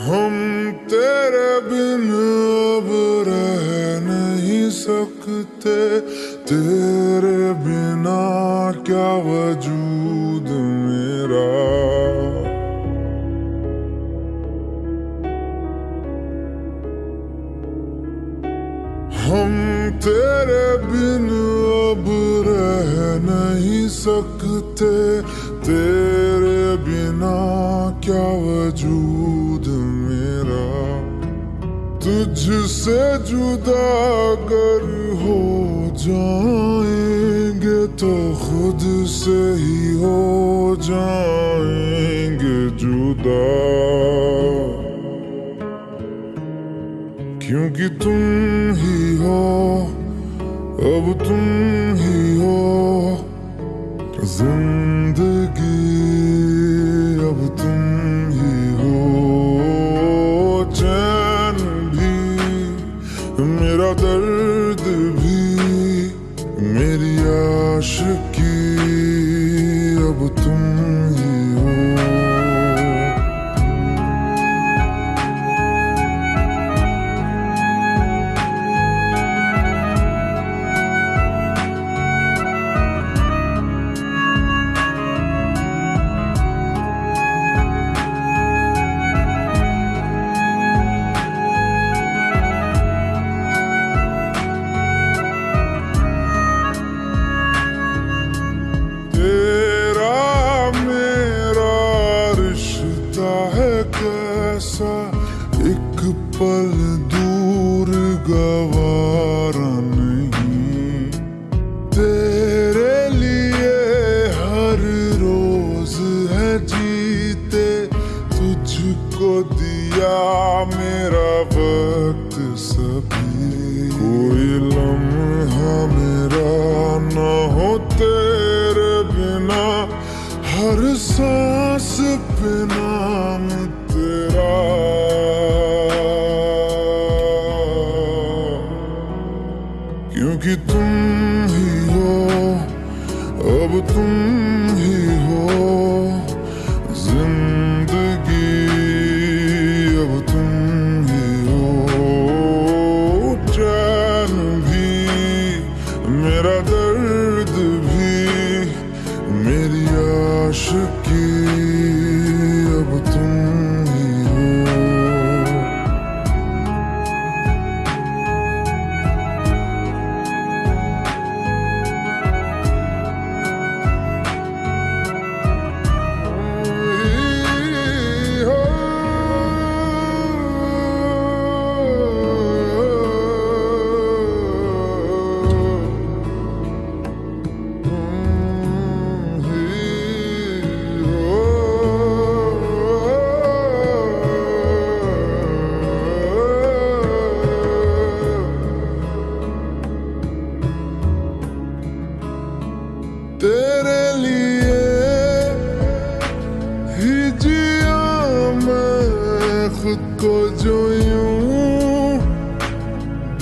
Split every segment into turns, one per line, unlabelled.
हम तेरे बिन अब रह नहीं सकते, तेरे बिना क्या वजूद मेरा। हम तेरे बिन अब रह नहीं सकते, तेरे बिना क्या वजूद मेरा। तुझसे जुदा अगर हो जाएंगे तो खुद से ही हो जाएंगे जुदा। क्योंकि तुम ही हो, अब तुम ही हो जिंदगी, अब तुम ही हो चैन भी, मेरा दर्द भी, मेरी आशिकी, अब तुम ही हो। कैसा एक पल दूर गवारा नहीं, तेरे लिए हर रोज है जीते, तुझको दिया मेरा वक्त सभी। कोई लम्हा मेरा न हो तेरे बिना, हर सांस पे नाम तेरा। क्योंकि तुम ही हो, अब तुम ही हो जिंदगी, अब तुम ही हो चैन भी, मेरा दर्द भी, मेरी आशिकी, अब तुम ही हो। तेरे लिए ही जिया मैं खुद को, जो यूं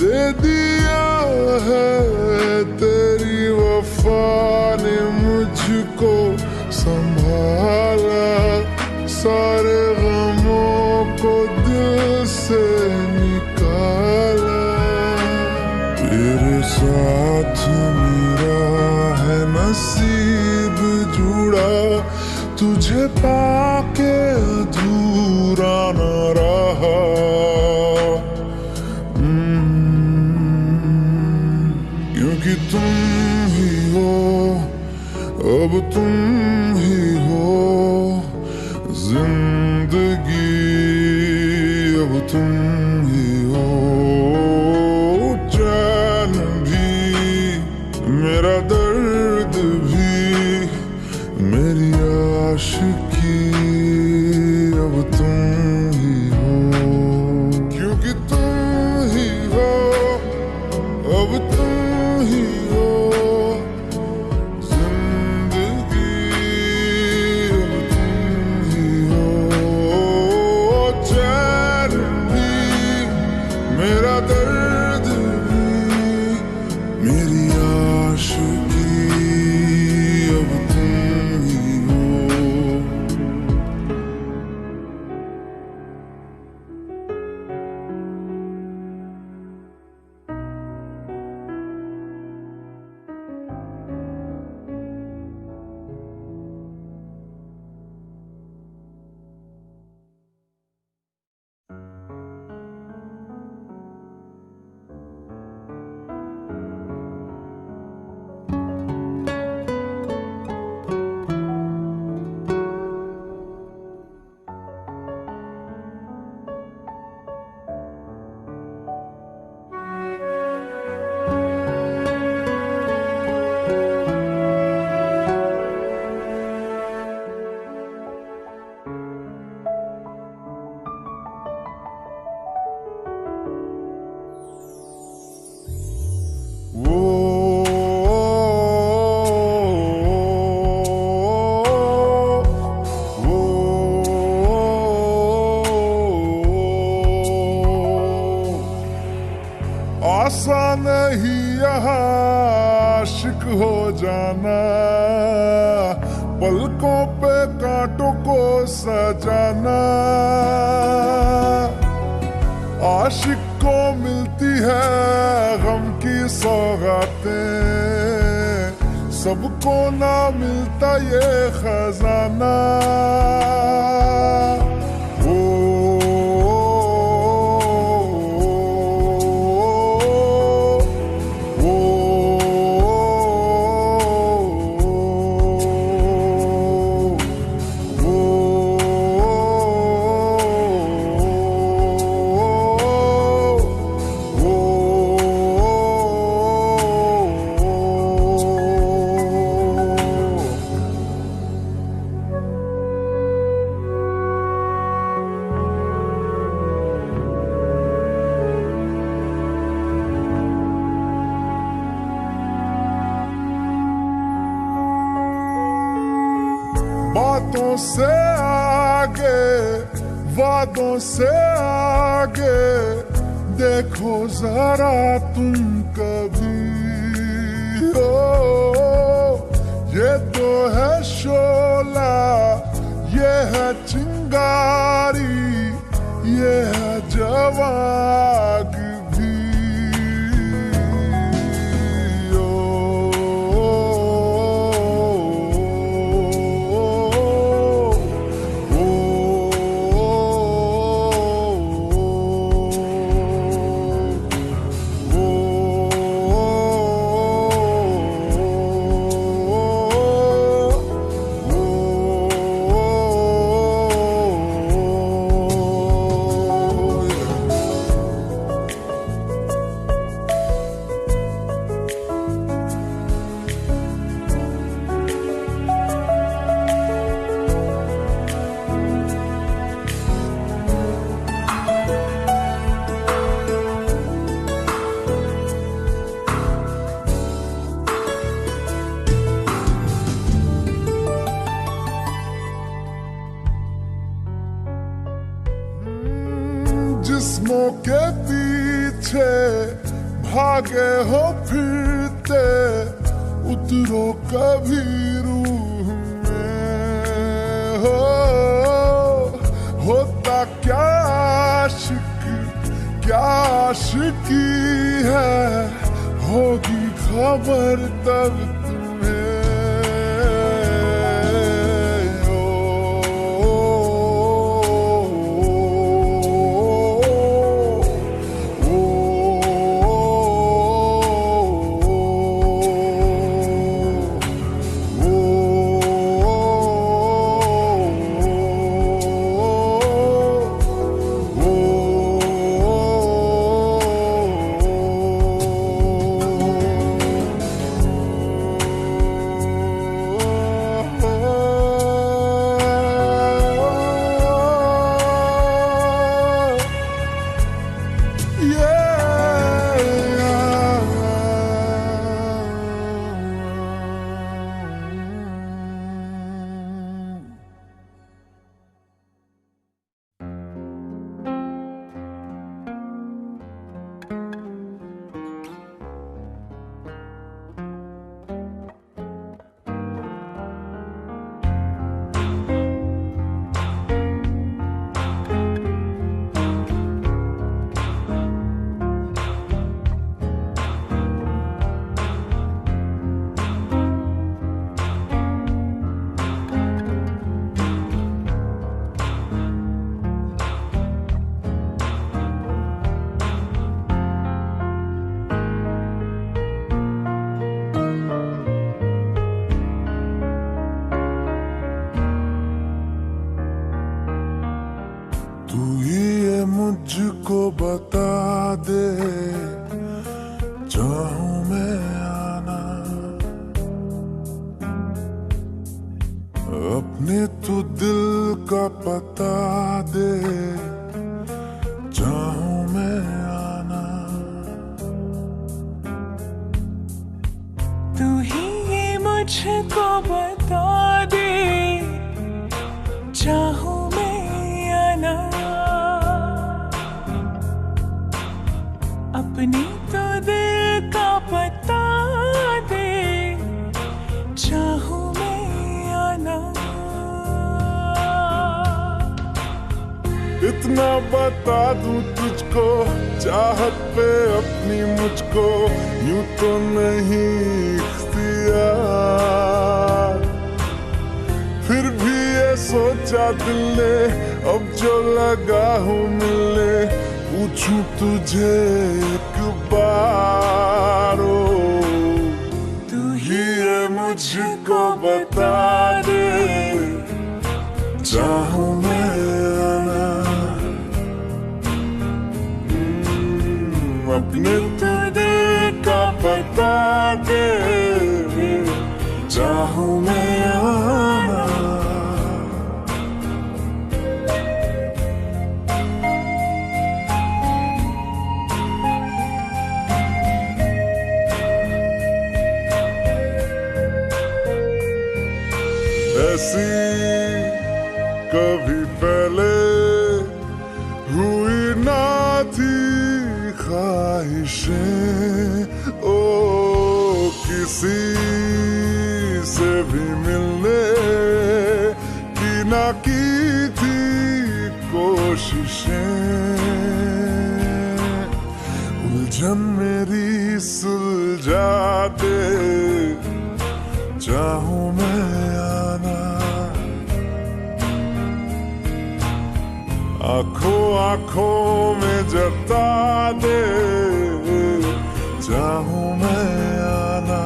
दे दिया है तेरी वफा ने मुझको संभाला, सारे गमों को दिल से निकाला। तेरे साथ मेरा है नसीब जुड़ा, तुझे पाके अधूरा न रहा। क्योंकि तुम ही हो, अब तुम ही हो जिंदगी, अब तुम ही हो चैन भी, मेरा दर्द भी, मेरी आशिकी, अब तुम ही हो। क्योंकि तुम ही हो, अब तुम ही हो जिंदगी, अब तुम ही हो चैन भी, मेरा दर्द भी, मेरी आशिकी, अब तुम ही हो। आसान नहीं यहाँ आशिक हो जाना, पलकों पे कांटों को सजाना। आशिक को मिलती है गम की सौगातें, सबको ना मिलता ये खजाना। बातों से आगे, वादों से आगे, देखो जरा तुम कभी। ओ ये तो है शोला, ये है चिंगारी, ये है जवाग भी। जिस्मों के पीछे भागे हो फिरते, उतरो कभी रूह में। होता क्या आशिक, क्या आशिकी है, होगी खबर तब तुम्हें। मुझको बता दे, चाहूं मैं आना, अपने तू दिल का पता दे, चाहूं मैं आना।
तू ही ये मुझको बता दे, चाहूं मैं आना, अपनी तो दिल का पता दे, चाहूं मैं आना।
इतना बता दूं तुझको, चाहत पे अपनी मुझको यूं तो नहीं इख्तियार। फिर भी ये सोचा दिल ने, अब जो लगा हूँ मिलने, पूछूं तुझे एक बार। ओ
तू ही ये मुझको बता दे,
चाहूं मैं आना। अपने
तो दिल का
बता दे, चाहूं मैं आना। ऐसी कभी पहले हुई ना थी ख्वाहिशें, ओ किसी से भी मिलने की ना की थी कोशिशें। उलझन मेरी सुलझा दे, चाहूं मैं आना। आंखों आंखों में जता दे, चाहूं मैं आना।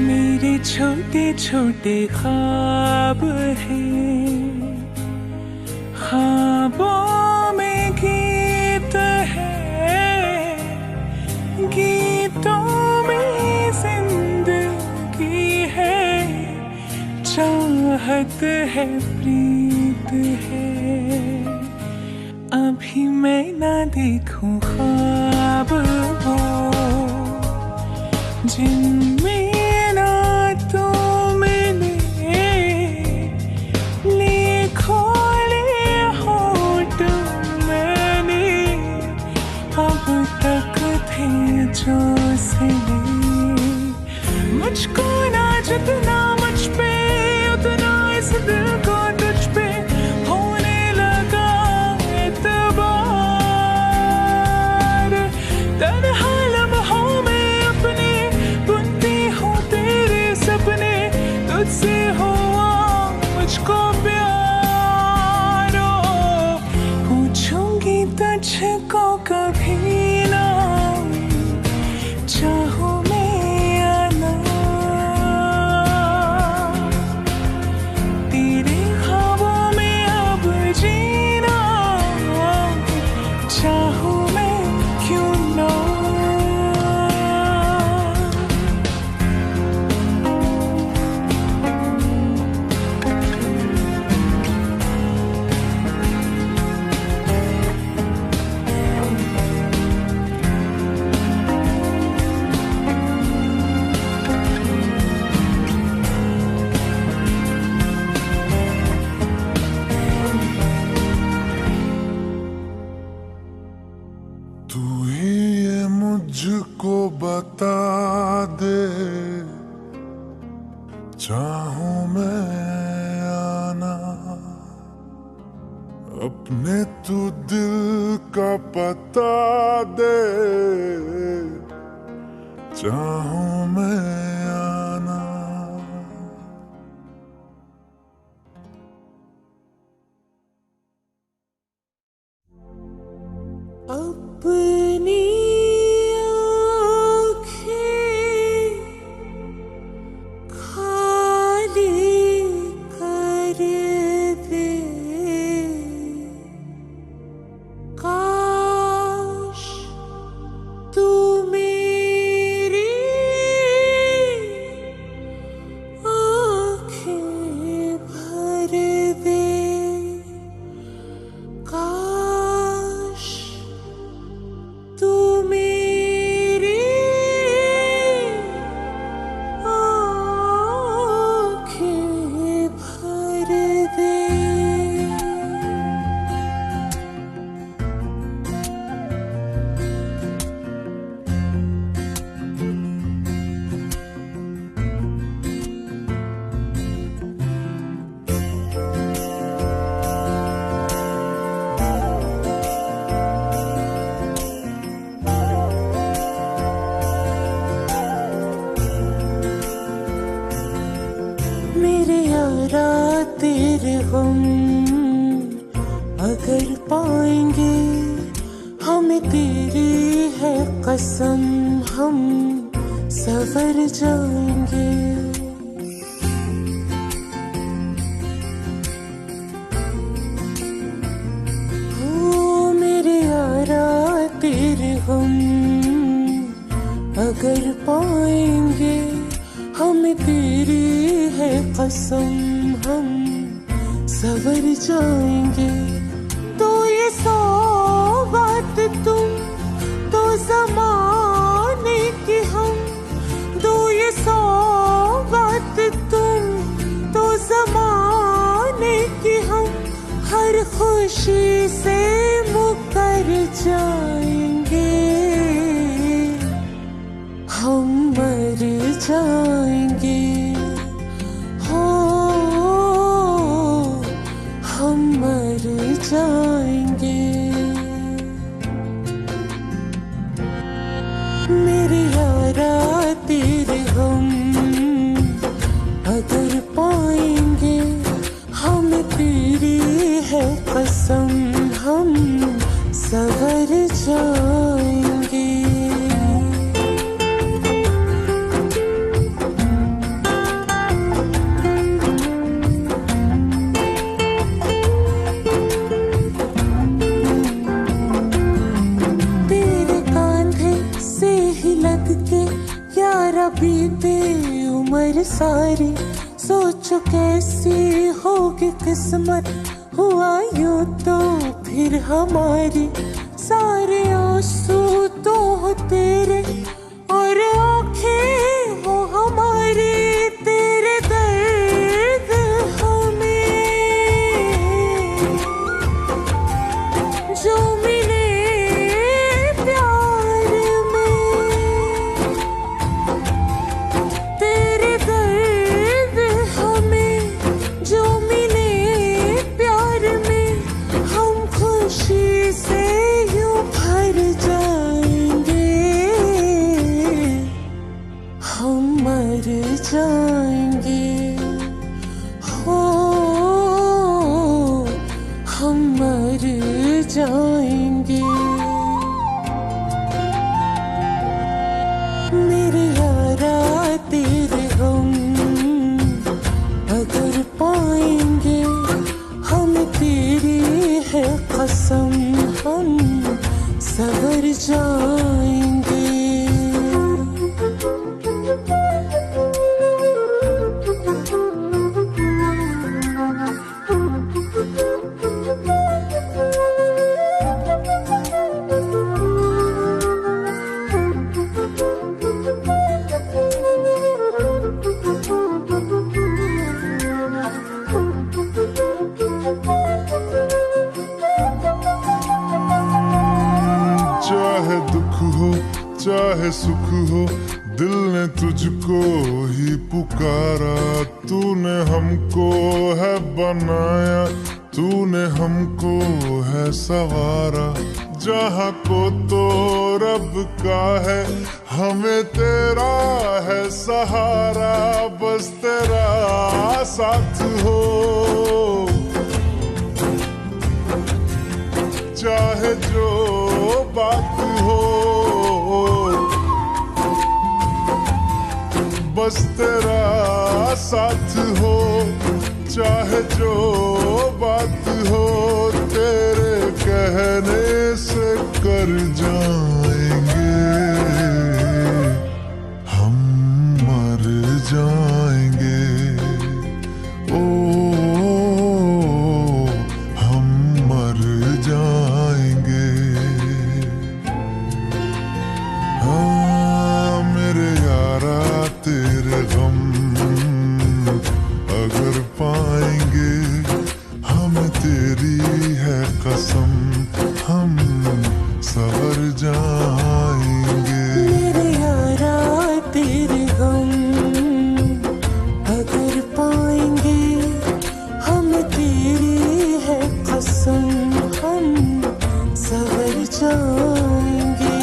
मेरे छोटे छोटे ख्वाब हैं, ख्वाबों में गीत है, गीतों में जिंदगी है, चाहत है, प्रीत है। अभी मैं ना देखूं ख्वाब वो, जिनमें ना तू मिले, खोले होठ मैंने, अब तक थे जो सिले। मुझको ना जितना मुझ पे, उतना इस दिल को तुझ पे होने लगा एतबार। तन्हा लम्हों में अपने बुनती हूँ तेरे सपने, तुझसे हुआ मुझको प्यार। पूछूंगी तुझको कभी ना, चाहूं मैं आना। तेरे ख्वाबों में अब जीना, चाहूं मैं क्यों ना।
तू ही ये मुझको बता दे, चाहूं मैं आना। अपने तू दिल का पता दे, चाहूं मैं आना।
अपनी आँखें खाली कर दे, काश तू मेरी आँखें भर दे, काश तू मेरी आँखें भर दे। मेरे यारा तेरे गम अगर पाएंगे, हमें तेरी है कसम, हम सवर जाएंगे। ओ मेरे यारा तेरे गम अगर पाएंगे, हमें तेरी है कसम, हम सवर जाएंगे। तो ये सौगात तुम तो ज़माने की, हम दो ये सौगात तुम तो ज़माने की, हम हर खुशी से मुकर जाएंगे, हम मर जाएंगे। हो हम मर जाएंगे। मेरे यारा तेरे गम अगर पाएंगे, हमें तेरी है कसम, हम सवर जाएंगे। यारा बीते उम्र सारी, सोचो कैसी होगी किस्मत, हुआ यूं तो फिर हमारी। सारे आंसू तो हो तेरे और आँखें हो हमारी, तेरे दर्द हमें जो मिले प्यार में, तेरे दर्द हमें जो मिले प्यार में, हम खुशी से यूं भर जाएंगे, हम मर जाएंगे। हो हम मर जाएंगे। मेरे यारा तेरे गम अगर पाएंगे, हमें तेरी है कसम, हम सवर जाएंगे।
चाहे दुख हो चाहे सुख हो, दिल ने तुझको ही पुकारा। तूने हमको है बनाया, तूने हमको है सवारा। जहाँ को तो रब का है, हमें तेरा है सहारा। बस तेरा साथ हो, चाहे जो बस तेरा साथ हो, चाहे जो बात हो, तेरे कहने से कर जाएंगे, हम मर जाएंगे। ओ हम मर जाएंगे। हाँ मेरे यारा तेरे गम अगर पाएंगे, हमें तेरी है कसम, हम सवर जाएंगे।
मेरे यारा तेरे गम अगर पाएंगे, हम तेरी है कसम, हम सवर जाएंगे।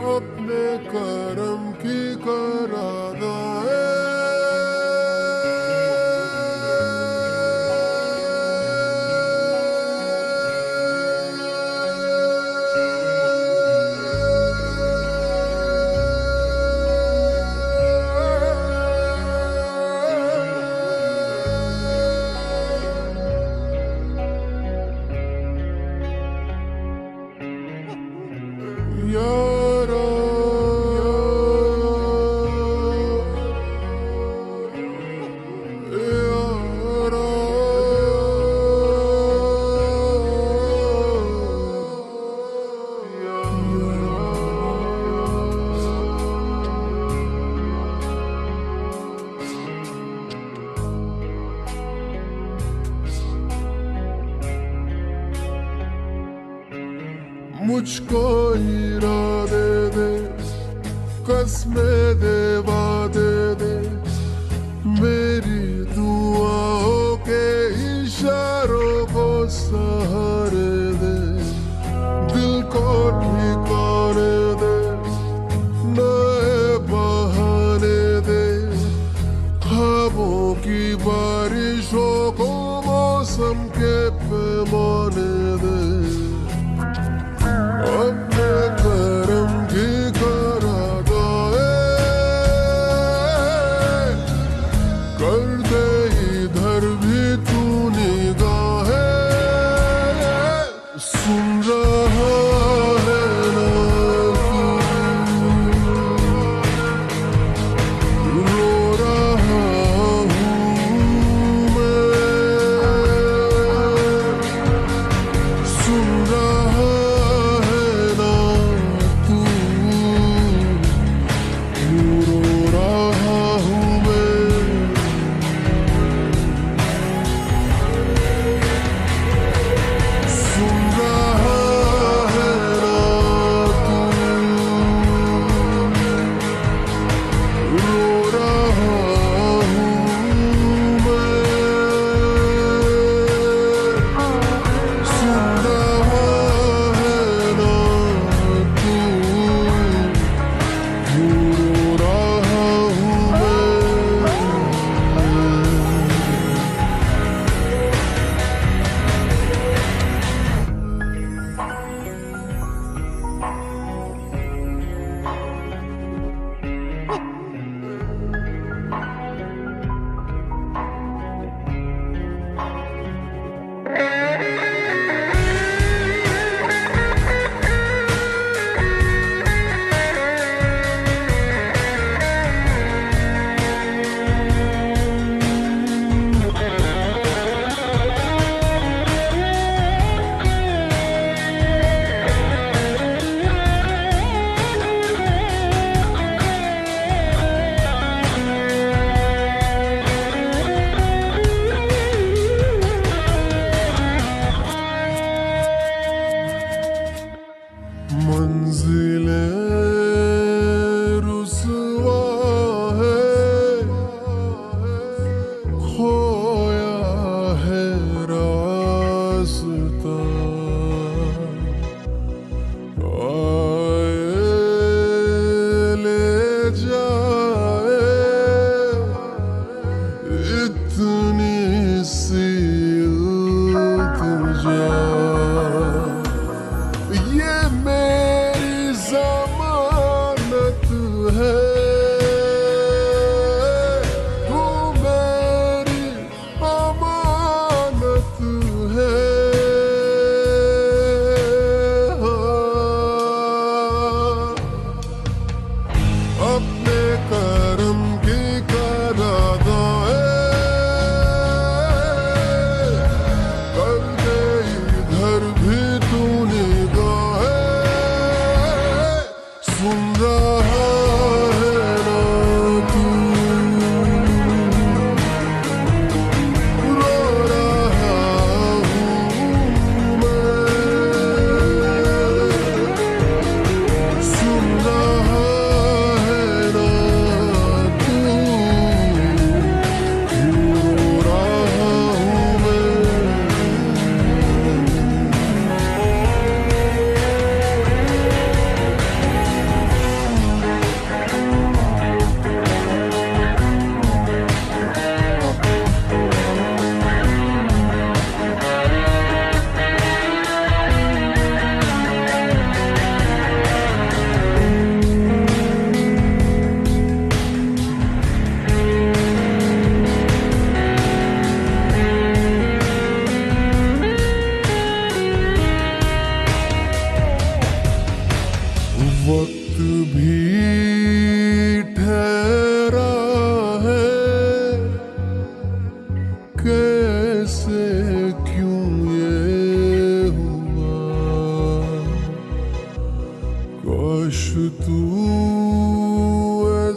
अपने करम की कराना यारा, यारा, मुझको इरादे दे, कसमें दे, वादे दे, मेरी दुआओं के इशारों को सहारे दे, दिल को ठिकाने दे, नए बहाने दे, ख्वाबों की बारिशों को मौसम के पैमाने दे। अपने करम की करादाए कर दे, इधर भी तू निगाहें,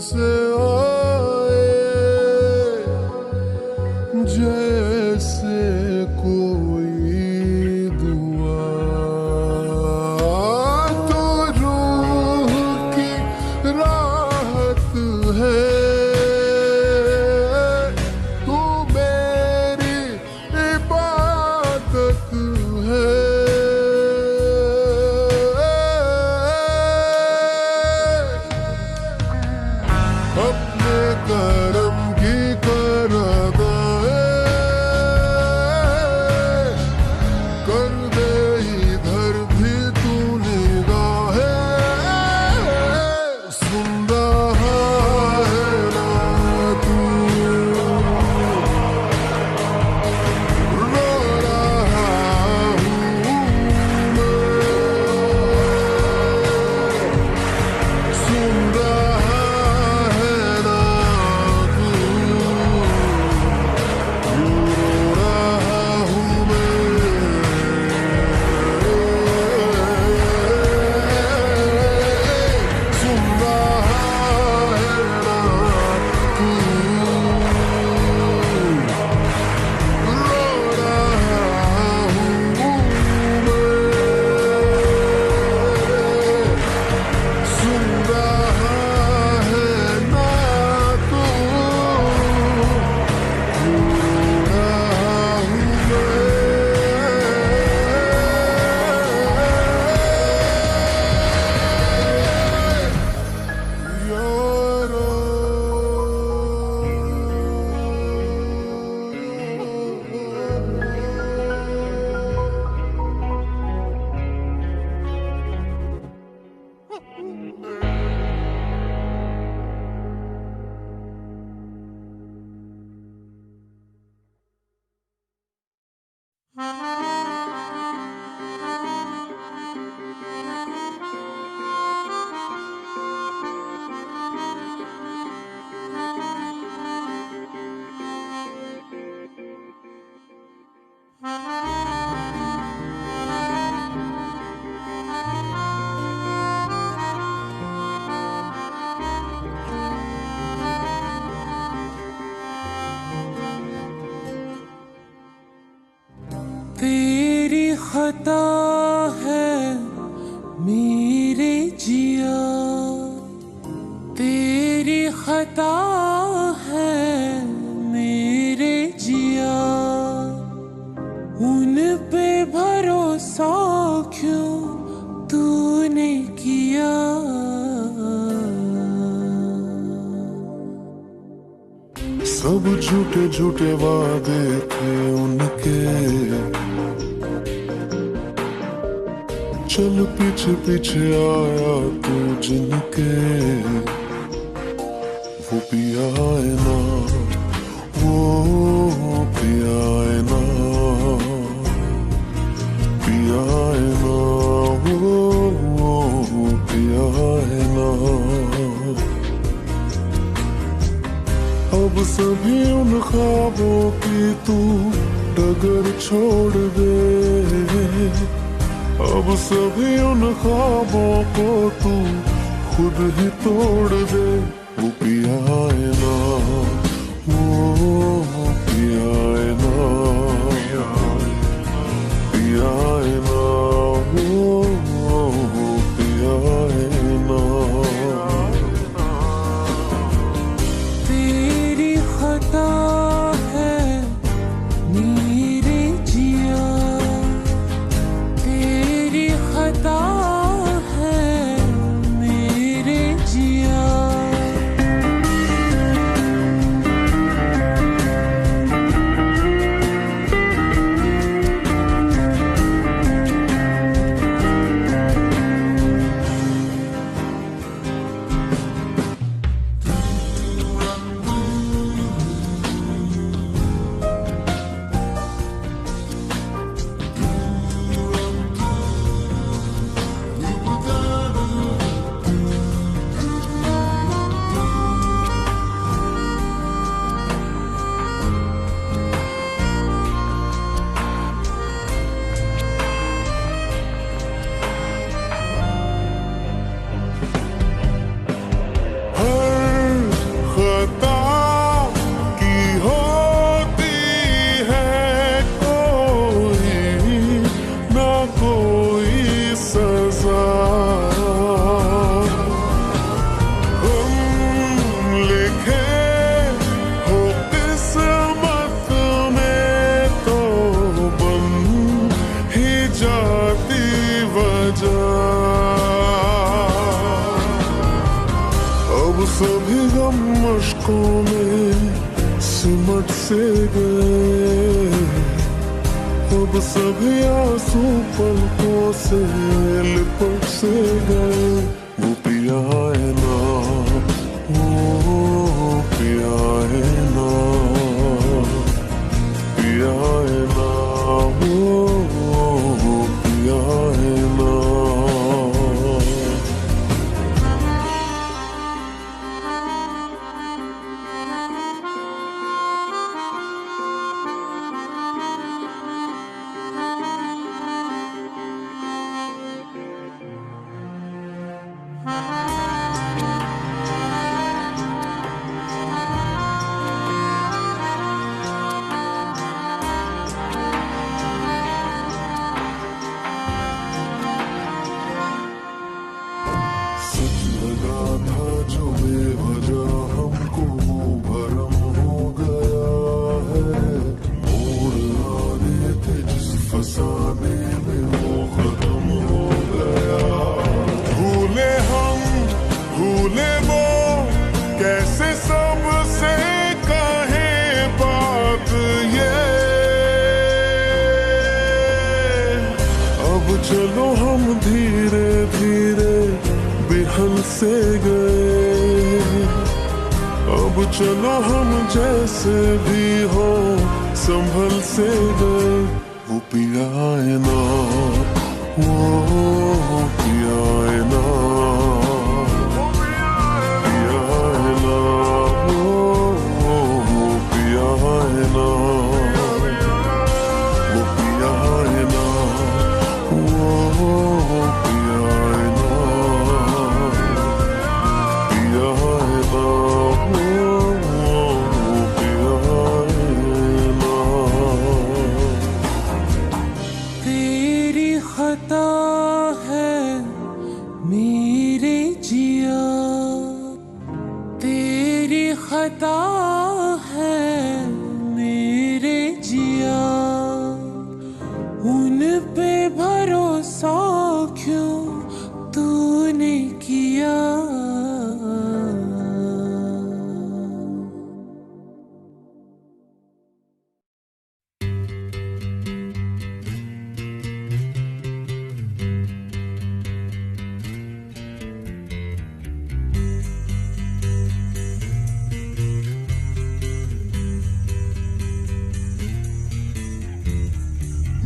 से आए जैसे कोई दुआ, तो रूह की राहत है, तू मेरी इबादत है। अपने करम की कर अदाए कर दे, इधर भी तू निगाहें, सुन रहा है ना तू, रो रहा हूँ मैं, सुन रहा है ना तू, रो रहा हूँ मैं, सुन रहा है ना तू, रो रहा हूँ मैं, सुन रहा है ना तू, रो रहा हूँ मैं, यारो।
तेरी खता है मेरे जिया, तेरी खता है मेरे जिया, उन पे भरोसा क्यों तूने किया।
सब झूठे झूठे वादे थे उनके, चल पीछे पीछे आया तू जिनके, वो पियाए ना, वो पियाए ना, पियाए ना, वो पियाए ना। अब सभी उन ख्वाबों की तू डगर छोड़ दे, अब सभी उन ख्वाबों को तू खुद ही तोड़ दे। वो पियाए ना, वो पियाए ना, पियाए ना, वो पियाए ना।
तेरी खता है मेरे जिया, तेरी खता है मेरे जिया।
सभी गम मुश्कों में सिमट से गए, अब सभी आंसू पलकों से लिपट से गए। वो पिया है ना, वो पिया है ना, पिया है ना, वो पिया है ना। सच लगा था जो बेवजह हमको वो भरम हो गया है, मोड़ आने थे जिस फसाने में वो खत्म हो गया। भूले हम भूले वो, कैसे सबसे कहे बात ये। अब चलो हम धीरे धीरे बिहल से गए, अब चलो हम जैसे भी हो संभल से गए। वो पिया है ना, वो पिया है ना, पिया है ना, वो पिया है ना, वो पिया है ना, वो पिया है ना, पिया है ना, वो पिया है ना।
तेरी खता है मेरे जिया, तेरी खता है मेरे जिया, उन पे भरोसा क्यों तूने किया।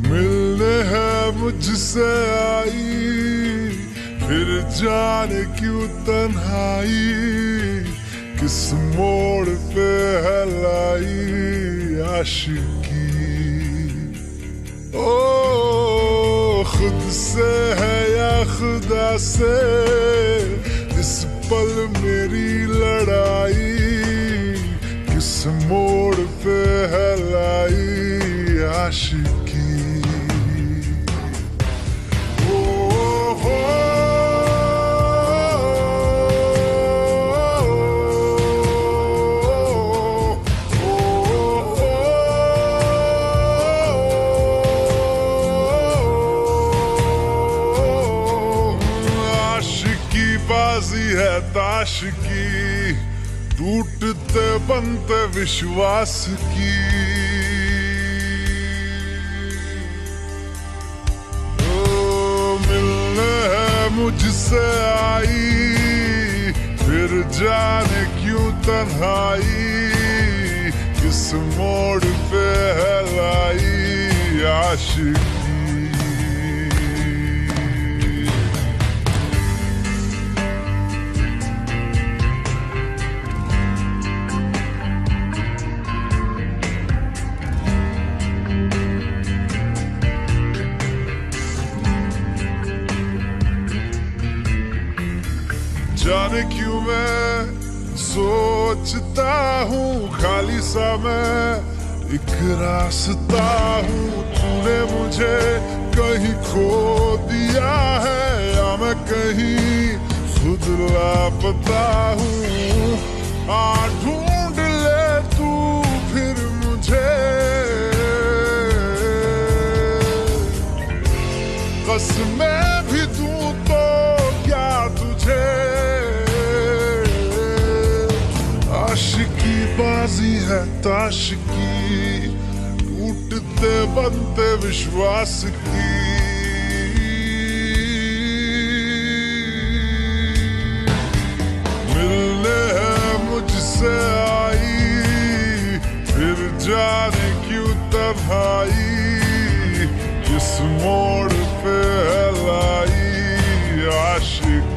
मिलने है मुझसे आई, फिर जाने क्यों तन्हाई, किस मोड़ पे है लाई आशिकी। ओ खुद से है या खुदा से, इस पल मेरी लड़ाई, किस मोड़ पे है लाई आशिकी। बाजी है ताश की, टूटते बनते विश्वास की। ओ मिलने है मुझसे आई, फिर जाने क्यों तन्हाई, किस मोड़ पे है लाई आशिकी। जाने क्यों मैं सोचता हूँ खाली सा मैं एक रास्ता हूँ, तूने मुझे कहीं खो दिया है या मैं कहीं खुद लापता हूँ। आ ढूंढ ले तू फिर मुझे, कसमें भी दूं तो क्या तुझे। बाजी है ताश की, टूटते बनते विश्वास की। मिलने है मुझसे आई, फिर जाने क्यों तन्हाई, किस मोड़ पे है लाई आशिकी।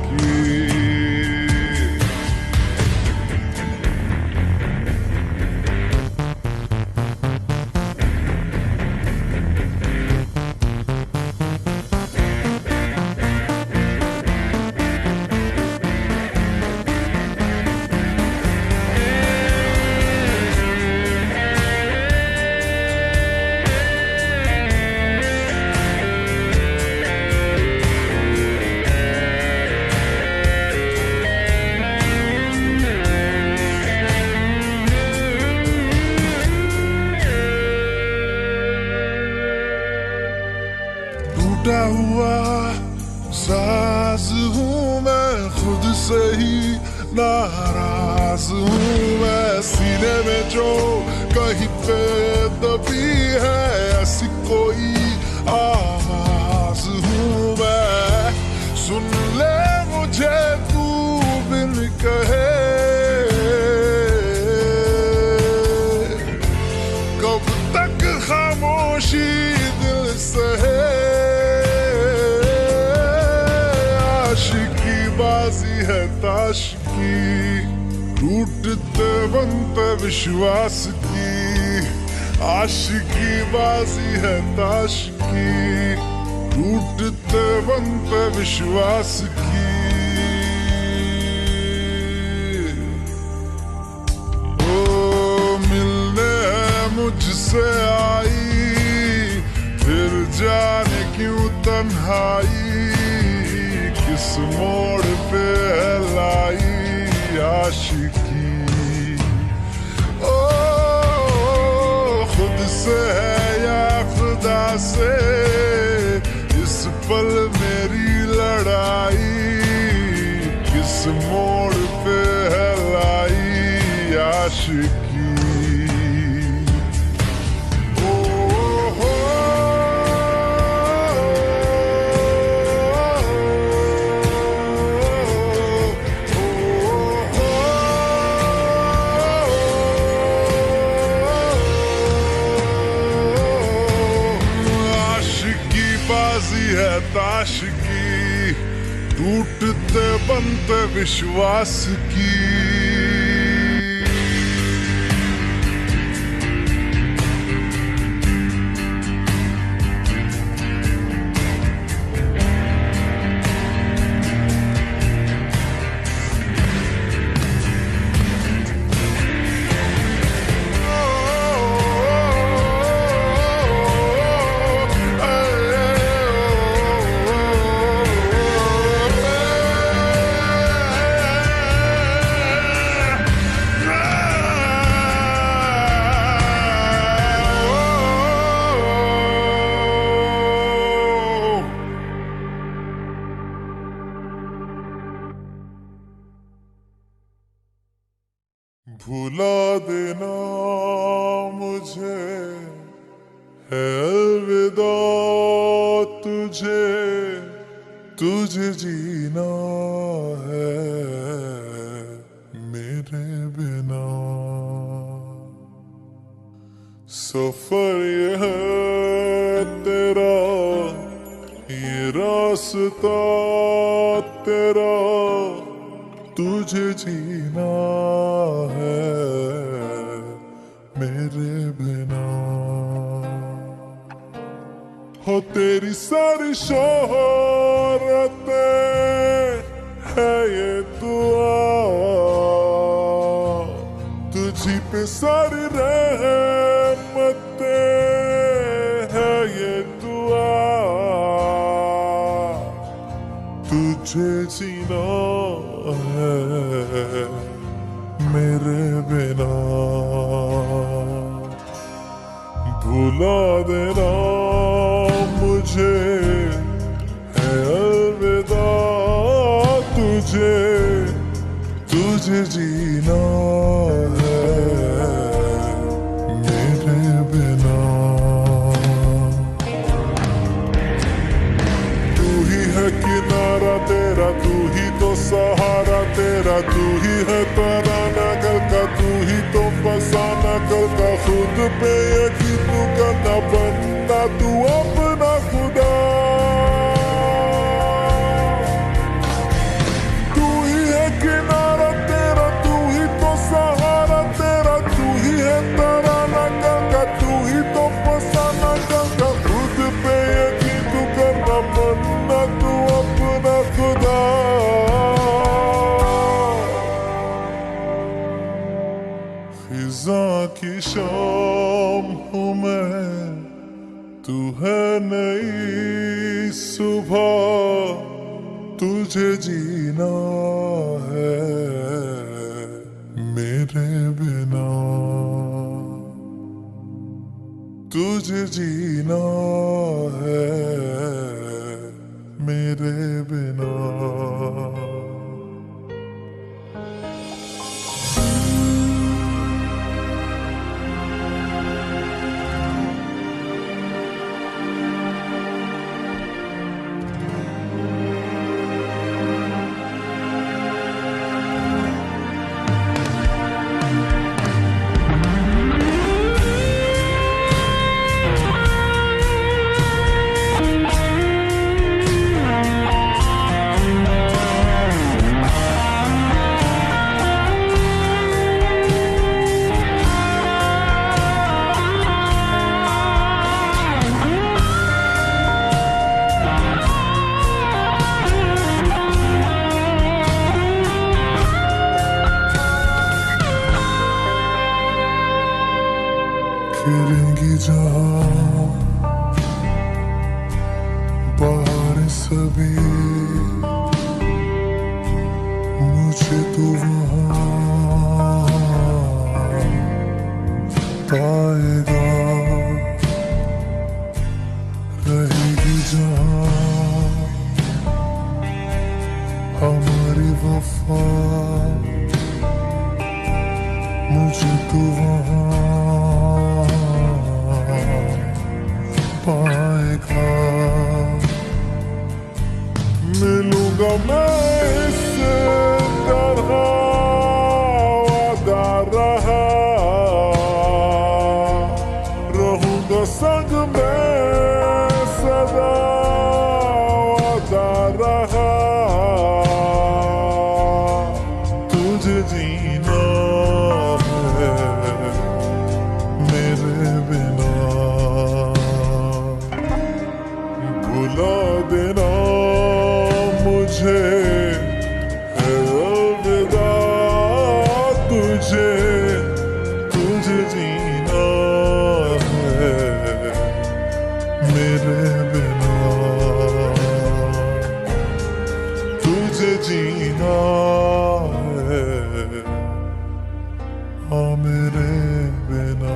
टूटा हुआ साज हूँ मैं, खुद से ही नाराज हूँ मैं। सीने में जो कहीं पे दबी है, ऐसी कोई आवाज हूँ मैं। सुन ले मुझे तू बिन कहे, कब तक खामोशी दिल सहे। आशिकी बाजी है ताश की, टूटते बनते विश्वास की। आशिकी बाजी है ताश की, टूटते बनते विश्वास की। ओ मिलने है मुझसे आई, फिर जाने क्यों तन्हाई, किस मोड़ पे है लाई आशिकी। ओ खुद से है या खुदा से, इस पल मेरी लड़ाई, किस मोड़ पे है लाई आशिकी। बाजी है ताश की, टूटते बनते विश्वास की। भुला देना मुझे है अलविदा तुझे, तुझे जीना है मेरे बिना। सफर ये है तेरा, ये रास्ता तेरा, तुझे जीना है मेरे बिना। हो तेरी सारी शोहरतें है ये दुआ, तुझी पे सारी रहमतें है ये दुआ, तुझे जीना है मेरे बिना। भुला देना मुझे है अलविदा तुझे, तुझे जीना है फिजा की शाम हूँ मैं, तू है नई सुबह, तुझे जीना है मेरे बिना, तुझे जीना है मेरे बिना। खेलेंगी जहाँ बाहर सभी, मुझे तो वहाँ पाएगा। रहेगी जहाँ हमारी वफा, मुझे तो वहाँ पाएगा। मिलूंगा मैं इससे तरह वादा रहा, रहूंगा संग में सदा वादा रहा, तुझे जीना है मेरे बिना, भुला देना मुझे है अलविदा, तुझे तुझे जीना है मेरे बिना, तुझे जीना है हाँ मेरे बिना।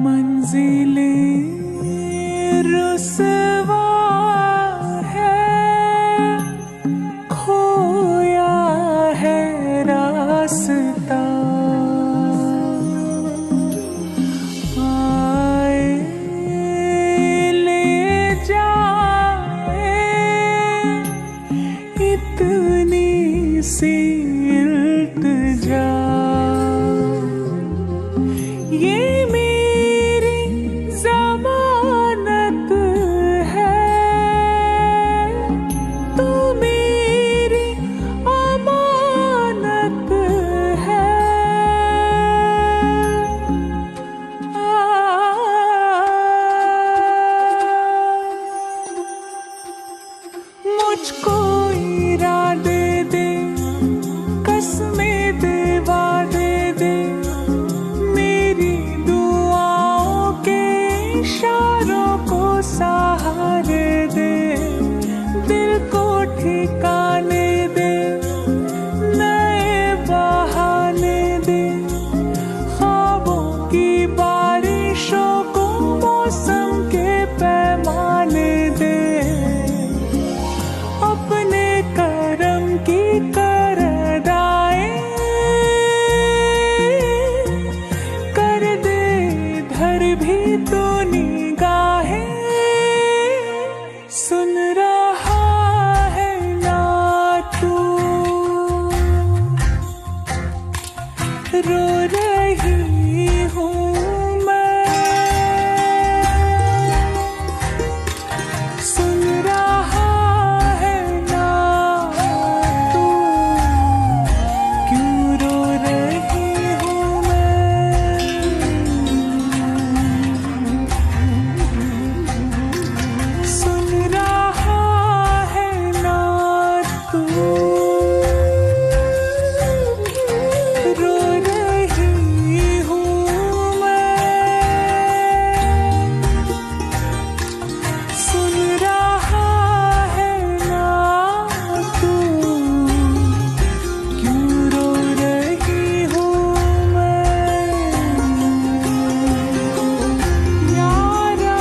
मंजिलें रुसवा है, खोया है रास्ता, आए ले जाए इतनी सी इल्तिजा, ये रो रही हूँ मैं, सुन रहा है ना तू, क्यों रो रही हूँ मैं, सुन रहा है ना तू, रो रही हूँ मैं, सुन रहा है ना तू, क्यों रो रही हूँ मैं, यारा।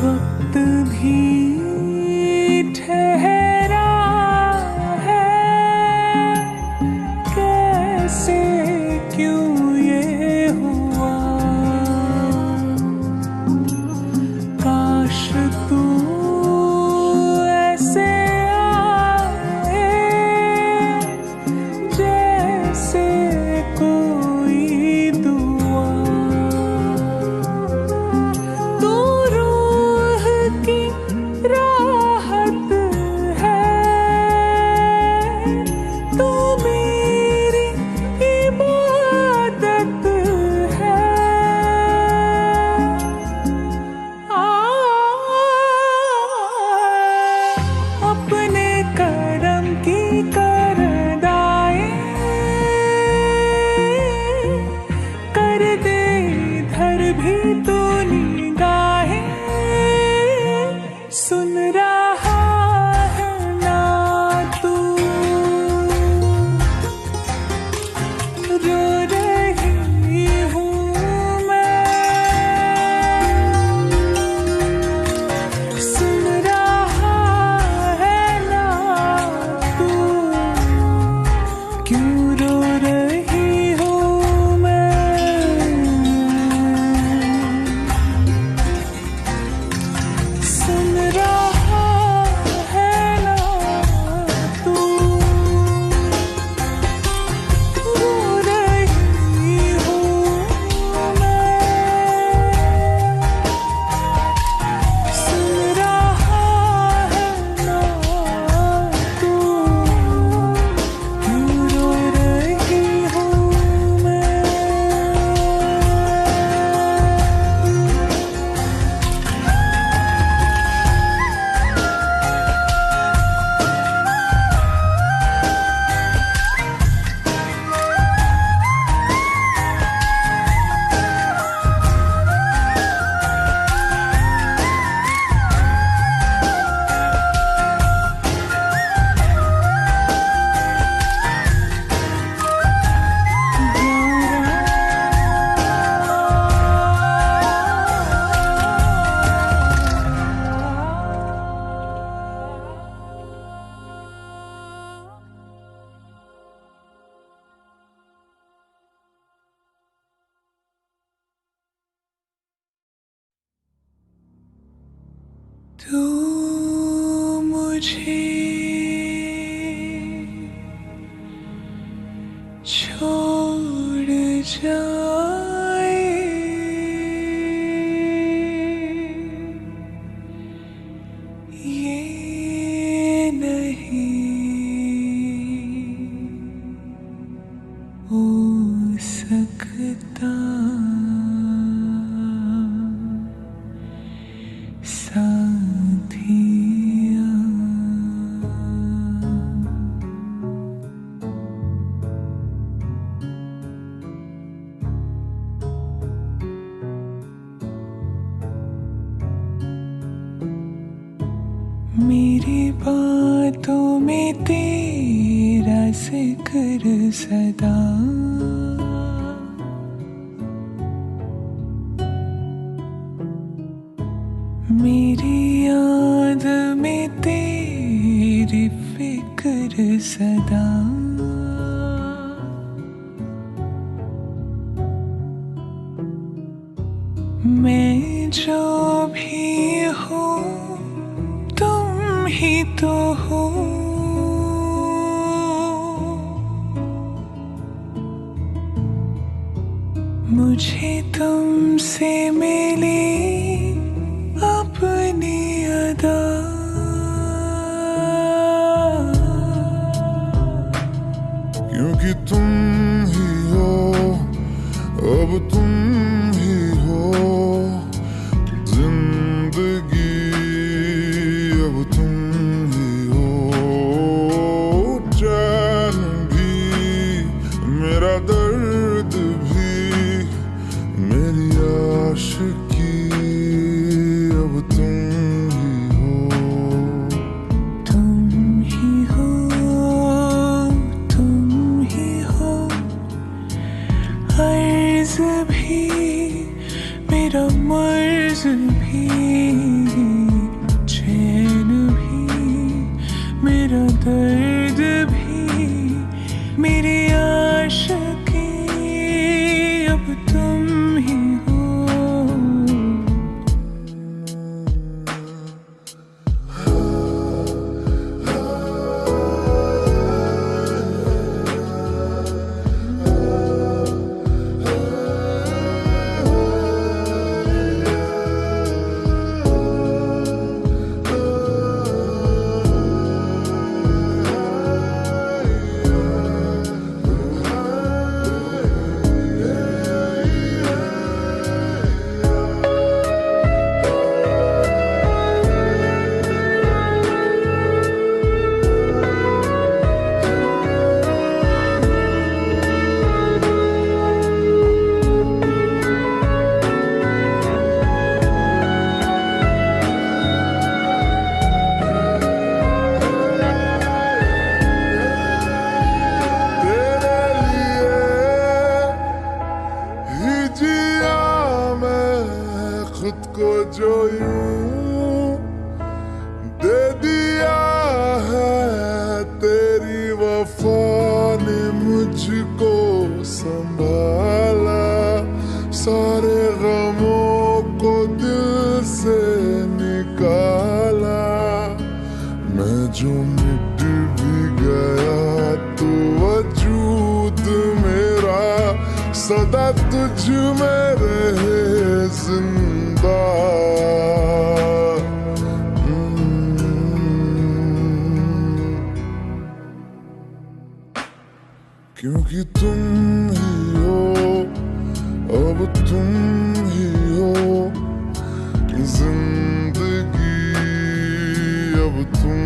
वक्त भी ठहरा है, कैसे क्यों ये हुआ, काश तू ऐसे आए जैसे कोई दुआ, तू रूह की राहत है, तू मेरी इबादत है, अपने करम की करदाए कर दे इधर भी तू निगाहें, सुन रहा है ना तू, रो रही हूँ मैं, सुन रहा है ना तू, क्यों रो रही हूँ मैं, सुन रहा है ना तू, रो रही हूँ मैं, सुन रहा है ना तू, क्यों रो रही हूँ मैं। तू मुझे छोड़ जाए, ये नहीं हो सकता, साथिया। बातों में तेरा जिक्र सदा, मेरी याद में तेरी फिक्र सदा। मैं जो भी हूँ तुम ही तो हो, मुझे तुमसे मिली अपनी अदा।
क्योंकि तुम ही हो, अब तुम ही हो जिंदगी, अब तुम ही हो चैन भी, मेरा दर्द भी, मेरी आशिकी, अब तुम ही हो।
तुम ही हो, तुम ही हो, अर्ज़ भी मेरा मर्ज़ भी, चैन भी मेरा दर्द भी, मेरी आशिकी, अब तुम ही हो।
खुद को जो यूं दे दिया है, तेरी वफा ने मुझको संभाला, सारे गमों को दिल से निकाला। मैं जो मिट भी गया तो वजूद मेरा सदा तुझ में रहे जिंदा। क्योंकि तुम ही हो, अब तुम ही हो जिंदगी, अब तुम